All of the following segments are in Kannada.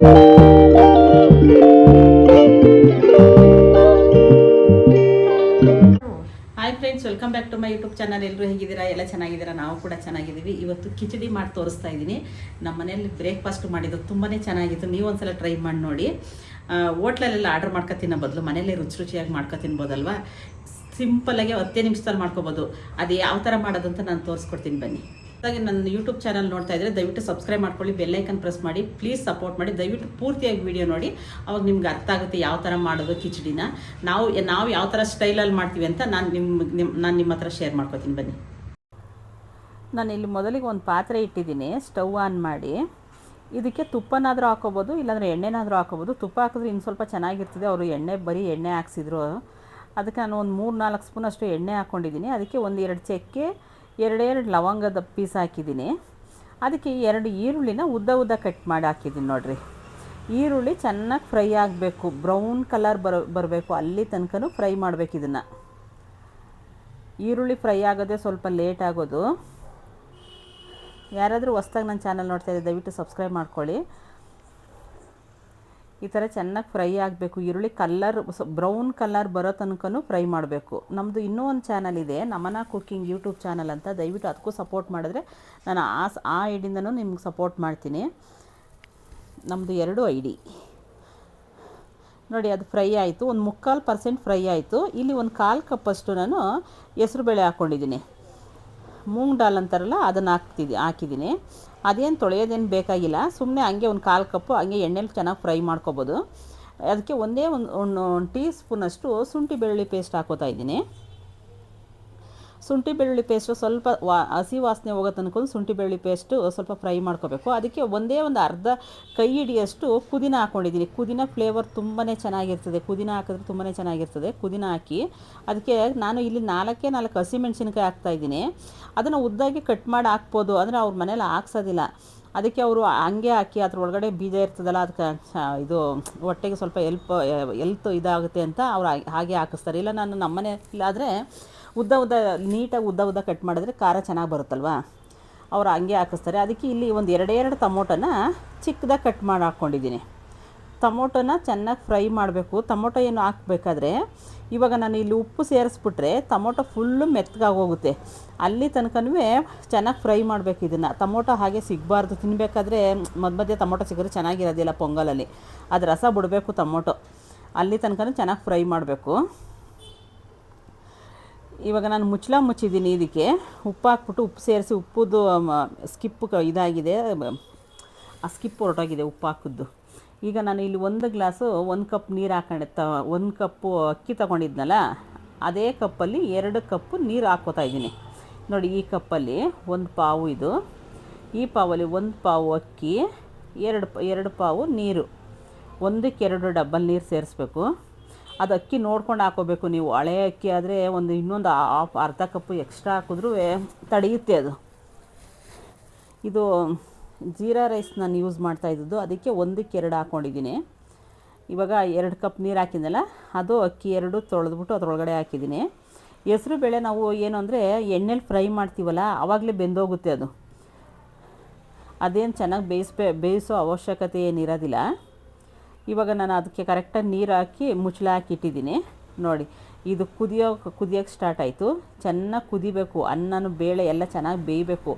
Hi friends, welcome back to my YouTube channel. ಎಲ್ಲರೂ ಹೇಗಿದ್ದೀರಾ? ಎಲ್ಲ ಚೆನ್ನಾಗಿದ್ದೀರಾ? ನಾವು ಕೂಡ ಚೆನ್ನಾಗಿದ್ದೀವಿ. ಇವತ್ತು ಕಿಚಡಿ ಮಾಡಿ ತೋರಿಸ್ತಾ ಇದ್ದೀನಿ. ನಮ್ಮ ಮನೆಯಲ್ಲಿ ಬ್ರೇಕ್ಫಾಸ್ಟ್ ಮಾಡಿದ್ದು ತುಂಬಾ ಚೆನ್ನಾಗಿತ್ತು. ನೀವು ಒಂದ್ಸಲ ಟ್ರೈ ಮಾಡಿ ನೋಡಿ. ಹೋಟ್ಲಲ್ಲೆಲ್ಲ ಆರ್ಡರ್ ಮಾಡ್ಕೊ ತಿನ್ನೋ ಬದಲು ಮನೆಯಲ್ಲೇ ರುಚಿಯಾಗಿ ಮಾಡ್ಕೊ ತಿನ್ಬೋದಲ್ವಾ? ಸಿಂಪಲ್ಲಾಗಿ 10 ನಿಮಿಷದಲ್ಲಿ ಮಾಡ್ಕೋಬೋದು. ಅದು ಯಾವ ಥರ ಮಾಡೋದು ಅಂತ ನಾನು ತೋರಿಸ್ಕೊಡ್ತೀನಿ, ಬನ್ನಿ. ಹಾಗೆ ನನ್ನ ಯೂಟ್ಯೂಬ್ ಚಾನಲ್ ನೋಡ್ತಾ ಇದ್ದರೆ ದಯವಿಟ್ಟು ಸಬ್ಸ್ಕ್ರೈಬ್ ಮಾಡ್ಕೊಳ್ಳಿ, ಬೆಲ್ಲೈಕನ್ ಪ್ರೆಸ್ ಮಾಡಿ, ಪ್ಲೀಸ್ ಸಪೋರ್ಟ್ ಮಾಡಿ. ದಯವಿಟ್ಟು ಪೂರ್ತಿಯಾಗಿ ವಿಡಿಯೋ ನೋಡಿ, ಅವಾಗ ನಿಮ್ಗೆ ಅರ್ಥ ಆಗುತ್ತೆ ಯಾವ ಥರ ಮಾಡೋದು ಕಿಚಡಿನ. ನಾವು ಯಾವ ಥರ ಸ್ಟೈಲಲ್ಲಿ ಮಾಡ್ತೀವಿ ಅಂತ ನಾನು ನಿಮ್ಮ ಹತ್ರ ಶೇರ್ ಮಾಡ್ಕೊತೀನಿ, ಬನ್ನಿ. ನಾನು ಇಲ್ಲಿ ಮೊದಲಿಗೆ ಒಂದು ಪಾತ್ರೆ ಇಟ್ಟಿದ್ದೀನಿ, ಸ್ಟವ್ ಆನ್ ಮಾಡಿ. ಇದಕ್ಕೆ ತುಪ್ಪನಾದರೂ ಹಾಕೋಬೋದು, ಇಲ್ಲಾಂದರೆ ಎಣ್ಣೆನಾದರೂ ಹಾಕೋಬೋದು. ತುಪ್ಪ ಹಾಕಿದ್ರೆ ಇನ್ನು ಸ್ವಲ್ಪ ಚೆನ್ನಾಗಿರ್ತದೆ. ಅವರು ಬರೀ ಎಣ್ಣೆ ಹಾಕ್ಸಿದ್ರು. ಅದಕ್ಕೆ ನಾನು ಒಂದು 3-4 ಸ್ಪೂನ್ ಅಷ್ಟು ಎಣ್ಣೆ ಹಾಕ್ಕೊಂಡಿದ್ದೀನಿ. ಅದಕ್ಕೆ 1-2 ಚಕ್ಕೆ, 2 ಲವಂಗದ ಪೀಸ್ ಹಾಕಿದ್ದೀನಿ. ಅದಕ್ಕೆ 2 ಈರುಳ್ಳಿನ ಉದ್ದ ಕಟ್ ಮಾಡಿ ಹಾಕಿದ್ದೀನಿ ನೋಡಿರಿ. ಈರುಳ್ಳಿ ಚೆನ್ನಾಗಿ ಫ್ರೈ ಆಗಬೇಕು, ಬ್ರೌನ್ ಕಲರ್ ಬರಬೇಕು, ಅಲ್ಲಿ ತನಕ ಫ್ರೈ ಮಾಡಬೇಕು. ಇದನ್ನು ಈರುಳ್ಳಿ ಫ್ರೈ ಆಗೋದೇ ಸ್ವಲ್ಪ ಲೇಟ್ ಆಗೋದು. ಯಾರಾದರೂ ಹೊಸ್ದಾಗಿ ನನ್ನ ಚಾನಲ್ ನೋಡ್ತಾ ಇದ್ದರೆ ದಯವಿಟ್ಟು ಸಬ್ಸ್ಕ್ರೈಬ್ ಮಾಡ್ಕೊಳ್ಳಿ. ಈ ಥರ ಚೆನ್ನಾಗಿ ಫ್ರೈ ಆಗಬೇಕು. ಈರುಳ್ಳಿ ಬ್ರೌನ್ ಕಲರ್ ಬರೋ ತನಕ ಫ್ರೈ ಮಾಡಬೇಕು. ನಮ್ಮದು ಇನ್ನೂ ಒಂದು ಚಾನಲ್ ಇದೆ, ನಮನ ಕುಕ್ಕಿಂಗ್ ಯೂಟ್ಯೂಬ್ ಚಾನಲ್ ಅಂತ. ದಯವಿಟ್ಟು ಅದಕ್ಕೂ ಸಪೋರ್ಟ್ ಮಾಡಿದ್ರೆ ನಾನು ಆ ಐಡಿಯಿಂದನೂ ನಿಮ್ಗೆ ಸಪೋರ್ಟ್ ಮಾಡ್ತೀನಿ. ನಮ್ಮದು 2 ಐಡಿ ನೋಡಿ. ಅದು ಫ್ರೈ ಆಯಿತು, ಒಂದು 3/4% ಫ್ರೈ ಆಯಿತು. ಇಲ್ಲಿ ಒಂದು 1/4 ಕಪ್ಪಷ್ಟು ನಾನು ಹೆಸರುಬೇಳೆ ಹಾಕ್ಕೊಂಡಿದ್ದೀನಿ. ಮೂಂಗ್ ದಾಲ್ ಅಂತಾರಲ್ಲ, ಅದನ್ನು ಹಾಕಿದ್ದೀನಿ. ಅದೇನು ತೊಳೆಯೋದೇನು ಬೇಕಾಗಿಲ್ಲ, ಸುಮ್ಮನೆ ಹಂಗೆ ಒಂದು 1/4 ಕಪ್ಪು ಹಂಗೆ ಎಣ್ಣೆಲಿ ಚೆನ್ನಾಗಿ ಫ್ರೈ ಮಾಡ್ಕೊಬೋದು. ಅದಕ್ಕೆ ಒಂದು ಟೀ ಸ್ಪೂನಷ್ಟು ಶುಂಠಿ ಬೆಳ್ಳುಳ್ಳಿ ಪೇಸ್ಟ್ ಹಾಕೋತಾ ಇದ್ದೀನಿ. ಶುಂಠಿ ಬೆಳ್ಳುಳ್ಳಿ ಪೇಸ್ಟು ಸ್ವಲ್ಪ ಹಸಿ ವಾಸನೆ ಹೋಗೋ ತನಕ ಶುಂಠಿ ಬೆಳ್ಳುಳ್ಳಿ ಪೇಸ್ಟು ಸ್ವಲ್ಪ ಫ್ರೈ ಮಾಡ್ಕೋಬೇಕು. ಅದಕ್ಕೆ ಒಂದು ಅರ್ಧ ಕೈ ಹಿಡಿಯಷ್ಟು ಪುದೀನ ಹಾಕ್ಕೊಂಡಿದ್ದೀನಿ. ಪುದೀನ ಫ್ಲೇವರ್ ತುಂಬಾ ಚೆನ್ನಾಗಿರ್ತದೆ. ಪುದೀನ ಹಾಕಿದ್ರೆ ತುಂಬಾ ಚೆನ್ನಾಗಿರ್ತದೆ. ಪುದೀನ ಹಾಕಿ ಅದಕ್ಕೆ ನಾನು ಇಲ್ಲಿ 4 ಹಸಿಮೆಣ್ಸಿನ್ಕಾಯಿ ಹಾಕ್ತಾಯಿದ್ದೀನಿ. ಅದನ್ನು ಉದ್ದಾಗಿ ಕಟ್ ಮಾಡಿ ಹಾಕ್ಬೋದು, ಅಂದರೆ ಅವ್ರ ಮನೇಲಿ ಹಾಕ್ಸೋದಿಲ್ಲ. ಅದಕ್ಕೆ ಅವರು ಹಂಗೆ ಹಾಕಿ ಅದ್ರೊಳಗಡೆ ಬೀಜ ಇರ್ತದಲ್ಲ, ಅದಕ್ಕೆ ಇದು ಹೊಟ್ಟೆಗೆ ಸ್ವಲ್ಪ ಎಲ್ತ್ ಇದಾಗುತ್ತೆ ಅಂತ ಅವ್ರು ಹಾಗೆ ಹಾಕಿಸ್ತಾರೆ. ಇಲ್ಲ ನಮ್ಮ ಮನೆಯಲ್ಲಾದರೆ ನೀಟಾಗಿ ಉದ್ದ ಕಟ್ ಮಾಡಿದ್ರೆ ಖಾರ ಚೆನ್ನಾಗಿ ಬರುತ್ತಲ್ವ, ಅವ್ರು ಹಂಗೆ ಹಾಕಿಸ್ತಾರೆ. ಅದಕ್ಕೆ ಇಲ್ಲಿ ಒಂದು 2 ಟೊಮೊಟೊನ ಚಿಕ್ಕದಾಗಿ ಕಟ್ ಮಾಡಿ ಹಾಕ್ಕೊಂಡಿದ್ದೀನಿ. ಟೊಮೊಟೊನ ಚೆನ್ನಾಗಿ ಫ್ರೈ ಮಾಡಬೇಕು. ಟೊಮೊಟೊ ಏನು ಹಾಕಬೇಕಾದ್ರೆ ಇವಾಗ ನಾನು ಇಲ್ಲಿ ಉಪ್ಪು ಸೇರಿಸ್ಬಿಟ್ರೆ ಟೊಮೊಟೊ ಫುಲ್ಲು ಮೆತ್ತಗಾಗೋಗುತ್ತೆ. ಅಲ್ಲಿ ತನಕನೂ ಚೆನ್ನಾಗಿ ಫ್ರೈ ಮಾಡಬೇಕು. ಇದನ್ನು ಟೊಮೊಟೊ ಹಾಗೆ ಸಿಗಬಾರ್ದು. ತಿನ್ನಬೇಕಾದ್ರೆ ಮಧ್ಯೆ ಟೊಮೊಟೊ ಸಿಕ್ಕರೆ ಚೆನ್ನಾಗಿರೋದಿಲ್ಲ ಪೊಂಗಲಲ್ಲಿ. ಅದು ರಸ ಬಿಡಬೇಕು ಟೊಮೊಟೊ, ಅಲ್ಲಿ ತನಕ ಚೆನ್ನಾಗಿ ಫ್ರೈ ಮಾಡಬೇಕು. ಇವಾಗ ನಾನು ಮುಚ್ಚಿದ್ದೀನಿ. ಇದಕ್ಕೆ ಉಪ್ಪು ಹಾಕ್ಬಿಟ್ಟು ಉಪ್ಪು ಸೇರಿಸಿ, ಉಪ್ಪುದು ಸ್ಕಿಪ್ ಇದಾಗಿದೆ, ಆ ಸ್ಕಿಪ್ ಹೊರಟೋಗಿದೆ ಉಪ್ಪು ಹಾಕಿದ್ದು. ಈಗ ನಾನು ಇಲ್ಲಿ 1 ಕಪ್ ನೀರು ಹಾಕೊಂಡೆ. 1 ಕಪ್ಪು ಅಕ್ಕಿ ತೊಗೊಂಡಿದ್ನಲ್ಲ, ಅದೇ ಕಪ್ಪಲ್ಲಿ 2 ಕಪ್ಪು ನೀರು ಹಾಕ್ಕೋತಾ ಇದ್ದೀನಿ ನೋಡಿ. ಈ ಕಪ್ಪಲ್ಲಿ 1 ಪಾವು ಇದು, ಈ ಪಾವಲ್ಲಿ 1 ಪಾವು ಅಕ್ಕಿ, 2 ಪಾವು ನೀರು. 1ಕ್ಕೆ 2 ಡಬ್ಬಲ್ ನೀರು ಸೇರಿಸ್ಬೇಕು. ಅದು ಅಕ್ಕಿ ನೋಡ್ಕೊಂಡು ಹಾಕೋಬೇಕು ನೀವು. ಹಳೆ ಅಕ್ಕಿ ಆದರೆ ಇನ್ನೊಂದು ಅರ್ಧ ಕಪ್ಪು ಎಕ್ಸ್ಟ್ರಾ ಹಾಕಿದ್ರೂ ತಡೆಯುತ್ತೆ ಅದು. ಇದು ಜೀರಾ ರೈಸ್ ನಾನು ಯೂಸ್ ಮಾಡ್ತಾಯಿದ್ದು, ಅದಕ್ಕೆ 1ಕ್ಕೆ 2 ಹಾಕ್ಕೊಂಡಿದ್ದೀನಿ. ಇವಾಗ 2 ಕಪ್ ನೀರು ಹಾಕಿದ್ನಲ್ಲ, ಅದು ಅಕ್ಕಿ 2 ತೊಳೆದ್ಬಿಟ್ಟು ಅದರೊಳಗಡೆ ಹಾಕಿದ್ದೀನಿ. ಹೆಸರು ಬೇಳೆ ನಾವು ಏನು ಅಂದರೆ ಎಣ್ಣೆಲಿ ಫ್ರೈ ಮಾಡ್ತೀವಲ್ಲ, ಆವಾಗಲೇ ಬೆಂದೋಗುತ್ತೆ ಅದು. ಅದೇನು ಚೆನ್ನಾಗಿ ಬೇಯಿಸೋ ಅವಶ್ಯಕತೆ ಏನಿರೋದಿಲ್ಲ. ಇವಾಗ ನಾನು ಅದಕ್ಕೆ ಕರೆಕ್ಟಾಗಿ ನೀರು ಹಾಕಿ ಮುಚ್ಚಳ ಹಾಕಿಟ್ಟಿದ್ದೀನಿ ನೋಡಿ. ಇದು ಕುದಿಯೋಕ್ಕೆ ಸ್ಟಾರ್ಟ್ ಆಯಿತು. ಚೆನ್ನಾಗಿ ಕುದಿಬೇಕು. ಅನ್ನನೂ ಬೇಳೆ ಎಲ್ಲ ಚೆನ್ನಾಗಿ ಬೇಯಬೇಕು.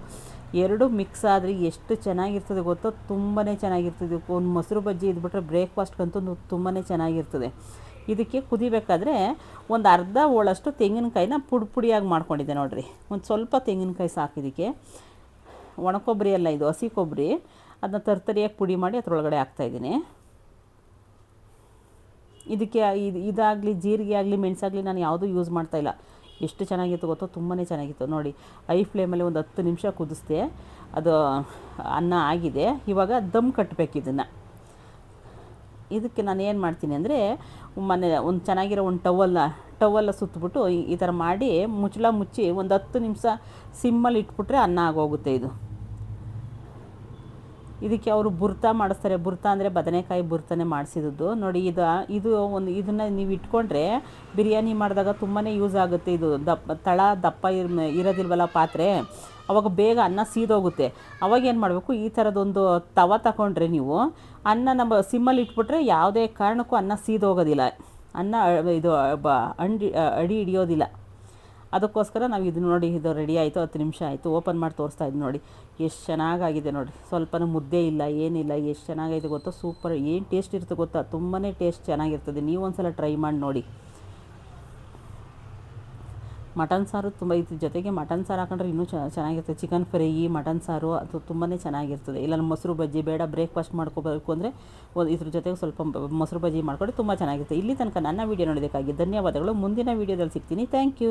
2 ಮಿಕ್ಸ್ ಆದರೆ ಎಷ್ಟು ಚೆನ್ನಾಗಿರ್ತದೆ ಗೊತ್ತೋ, ತುಂಬಾ ಚೆನ್ನಾಗಿರ್ತದೆ. ಒಂದು ಮೊಸರು ಬಜ್ಜಿ ಇದ್ಬಿಟ್ರೆ ಬ್ರೇಕ್ಫಾಸ್ಟ್ಗಂತೂ ತುಂಬಾ ಚೆನ್ನಾಗಿರ್ತದೆ. ಇದಕ್ಕೆ ಕುದಿಬೇಕಾದ್ರೆ ಒಂದು ಅರ್ಧ ಹೋಳಷ್ಟು ತೆಂಗಿನಕಾಯಿನ ಪುಡಿಯಾಗಿ ಮಾಡ್ಕೊಂಡಿದ್ದೆ ನೋಡಿರಿ. ಒಂದು ಸ್ವಲ್ಪ ತೆಂಗಿನಕಾಯಿ ಸಾಕಿದ್ದಕ್ಕೆ. ಒಣಕೊಬ್ಬರಿ ಅಲ್ಲ, ಇದು ಹಸಿ ಕೊಬ್ಬರಿ. ಅದನ್ನ ತರ್ತರಿಯಾಗಿ ಪುಡಿ ಮಾಡಿ ಅದರೊಳಗಡೆ ಹಾಕ್ತಾಯಿದ್ದೀನಿ. ಇದಕ್ಕೆ ಇದಾಗಲಿ ಜೀರಿಗೆ ಆಗಲಿ ಮೆಣಸಾಗಲಿ ನಾನು ಯಾವುದೂ ಯೂಸ್ ಮಾಡ್ತಾಯಿಲ್ಲ. ಎಷ್ಟು ಚೆನ್ನಾಗಿತ್ತು ಗೊತ್ತೋ, ತುಂಬಾ ಚೆನ್ನಾಗಿತ್ತು ನೋಡಿ. ಐ ಫ್ಲೇಮಲ್ಲಿ ಒಂದು 10 ನಿಮಿಷ ಕುದಿಸ್ದೆ. ಅದು ಅನ್ನ ಆಗಿದೆ. ಇವಾಗ ದಮ್ ಕಟ್ಟಬೇಕು ಇದನ್ನು. ಇದಕ್ಕೆ ನಾನು ಏನು ಮಾಡ್ತೀನಿ ಅಂದರೆ, ಒಂದು ಚೆನ್ನಾಗಿರೋ ಒಂದು ಟವಲ್ಲ ಸುತ್ತಬಿಟ್ಟು ಈ ಥರ ಮಾಡಿ ಮುಚ್ಚಳ ಮುಚ್ಚಿ ಒಂದು 10 ನಿಮಿಷ ಸಿಮ್ಮಲ್ಲಿ ಇಟ್ಬಿಟ್ರೆ ಅನ್ನ ಆಗೋಗುತ್ತೆ ಇದು. ಇದಕ್ಕೆ ಅವರು ಬುರ್ತಾ ಮಾಡಿಸ್ತಾರೆ. ಬುರ್ತಾ ಅಂದರೆ ಬದನೆಕಾಯಿ ಬುರ್ತಾನೆ ಮಾಡಿಸಿದ್ದು ನೋಡಿ. ಇದನ್ನು ನೀವು ಇಟ್ಕೊಂಡ್ರೆ ಬಿರಿಯಾನಿ ಮಾಡಿದಾಗ ತುಂಬಾ ಯೂಸ್ ಆಗುತ್ತೆ. ಇದು ದಪ್ಪ ಇರೋದಿಲ್ವಲ್ಲ ಪಾತ್ರೆ, ಅವಾಗ ಬೇಗ ಅನ್ನ ಸೀದೋಗುತ್ತೆ. ಅವಾಗ ಏನು ಮಾಡಬೇಕು, ಈ ಥರದೊಂದು ತವ ತಗೊಂಡ್ರೆ ನೀವು ಅನ್ನ ನಮ್ಮ ಸಿಮ್ಮಲ್ಲಿ ಇಟ್ಬಿಟ್ರೆ ಯಾವುದೇ ಕಾರಣಕ್ಕೂ ಅನ್ನ ಸೀದೋಗೋದಿಲ್ಲ, ಅನ್ನ ಇದು ಅಡಿ ಹಿಡಿಯೋದಿಲ್ಲ. ಅದಕ್ಕೋಸ್ಕರ ನಾವು ಇದು ನೋಡಿ, ಇದು ರೆಡಿ ಆಯಿತು, 10 ನಿಮಿಷ ಆಯಿತು. ಓಪನ್ ಮಾಡಿ ತೋರಿಸ್ತಾ ಇದ್ದು ನೋಡಿ, ಎಷ್ಟು ಚೆನ್ನಾಗಾಗಿದೆ ನೋಡಿ. ಸ್ವಲ್ಪನೂ ಮುದ್ದೆ ಇಲ್ಲ, ಏನಿಲ್ಲ, ಎಷ್ಟು ಚೆನ್ನಾಗಿದೆ ಗೊತ್ತಾ, ಸೂಪರ್. ಏನು ಟೇಸ್ಟ್ ಇರುತ್ತೆ ಗೊತ್ತಾ, ತುಂಬಾ ಟೇಸ್ಟ್ ಚೆನ್ನಾಗಿರ್ತದೆ. ನೀವು ಒಂದು ಸಲ ಟ್ರೈ ಮಾಡಿ ನೋಡಿ. ಮಟನ್ ಸಾರು ತುಂಬ, ಇದ್ರ ಜೊತೆಗೆ ಮಟನ್ ಸಾರು ಹಾಕೊಂಡ್ರೆ ಇನ್ನೂ ಚೆನ್ನಾಗಿರ್ತದೆ. ಚಿಕನ್ ಫ್ರೈ, ಮಟನ್ ಸಾರು ಅದು ತುಂಬಾ ಚೆನ್ನಾಗಿರ್ತದೆ. ಇಲ್ಲ ಮೊಸರು ಬಜ್ಜಿ ಬೇಡ, ಬ್ರೇಕ್ಫಾಸ್ಟ್ ಮಾಡ್ಕೋಬೇಕು ಅಂದರೆ ಇದ್ರ ಜೊತೆಗೆ ಸ್ವಲ್ಪ ಮೊಸರು ಬಜ್ಜಿ ಮಾಡ್ಕೊಂಡು ತುಂಬ ಚೆನ್ನಾಗಿರ್ತದೆ. ಇಲ್ಲಿ ತನಕ ನನ್ನ ವೀಡಿಯೋ ನೋಡೋದಕ್ಕಾಗಿ ಧನ್ಯವಾದಗಳು. ಮುಂದಿನ ವೀಡಿಯೋದಲ್ಲಿ ಸಿಗ್ತೀನಿ. Thank you.